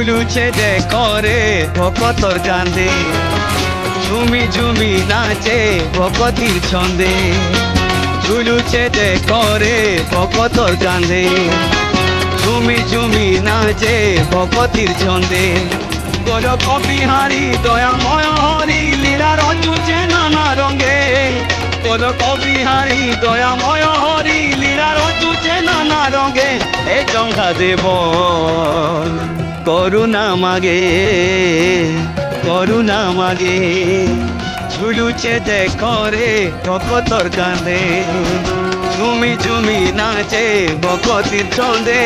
ঝুলুছে যে করে ভকতর কান্দে, ঝুমি ঝুমি নাচে ভকতির ছন্দে। ঝুলুছে যে করে ভকতর কান্দে, ঝুমি ঝুমি নাচে ভকতির ছন্দে। গোলক বিহারী দয়াময় হরি লীলা রচুছে নানা রঙে। গোলক বিহারী দয়াময় হরি লীলা রচুছে নানা রঙে। এ গঙ্গা দেব করুণা মাগে, করুণা মাগে। ঝুলুছে যে করে ভকতর কান্দে, ঝুমি ঝুমি নাচে ভকতির ছন্দে।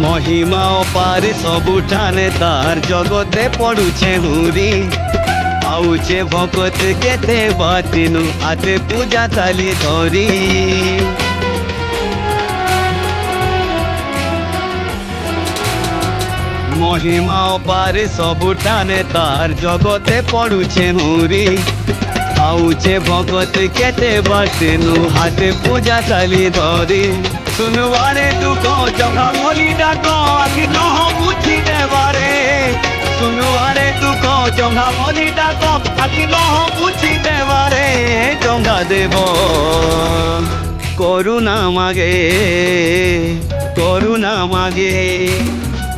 মহিমা অপারে ସବୁଠାନେ তার জগতে পড়ুছে হুরি। আউছে ভকত কেতে বাতিনু আতে পূজা তালি ধরি। মহিমা অপারে ସବୁଠାନେ তার জগতে পড়ুছে হুরি। আউছে ভকত কেতে বাতিনু হাতে পূজা তালি ধরি। শুনবারে দুঃখ জগা বলি ডাক আখি নহ বুঝি দেবারে। শুনবারে দুঃখ জগা বলি ডাক আখি নহ বুঝি দেবারে। জগা দেব করুণা মাগে, করুণা মাগে।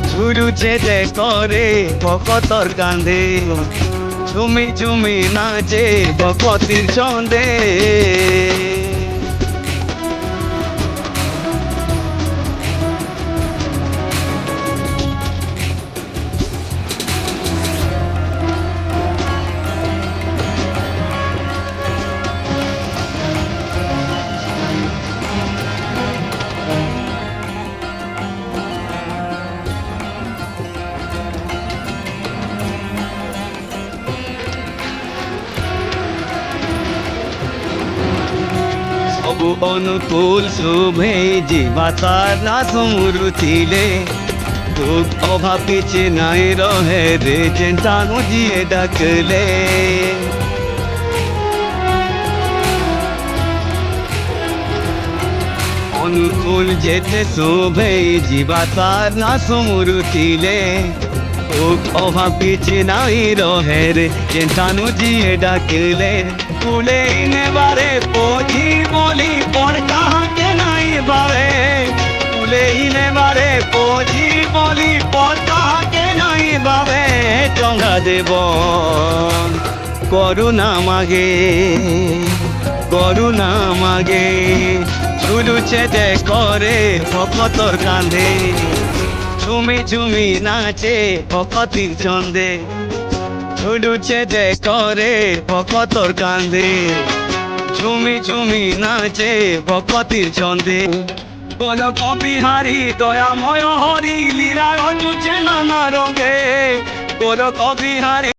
ঝুলুছে যে করে ভকতর কান্দে, ঝুমি ঝুমি নাচে ভকতির ছন্দে। ସବୁ ଅନୁକୂଳ ଶୁଭେ ଯିବା ତାର ନା ସ୍ମୃତିଲେ। ଦୁଃଖ ଅଭାବ କିଛି ନାଇଁ ରହେ ରେ ଯେନ୍ତାନୁ ଯିଏ ଡାକଲେ। ଅନୁକୂଳ ଯେତେ ଶୁଭେ ଯିବା ତାର ନା ସ୍ମୃତିଲେ। দুঃখ অভাব কিছু নাই রহে রে যেন্তানু জিয়ে ডাকলে। কুলে নেবারে পৌঁছি বলি পর কাহাকে নাই বারে। কুলে নেবারে পৌঁছি বলি পর কাহাকে নাই বাবে। জঙ্গা দেব করুণা মাগে, করুণা মাগে। ঝুলুছে যে করে ভকতর কান্দে, ঝুমি ঝুমি নাচে ভকতির ছন্দে। ঝুলুছে যে করে ভকতর কান্দে, ঝুমি ঝুমি নাচে ভকতির ছন্দে। গোলক বিহারী দয়াময় হরি লীলা রচুছে নানা রঙে। গোলক বিহারী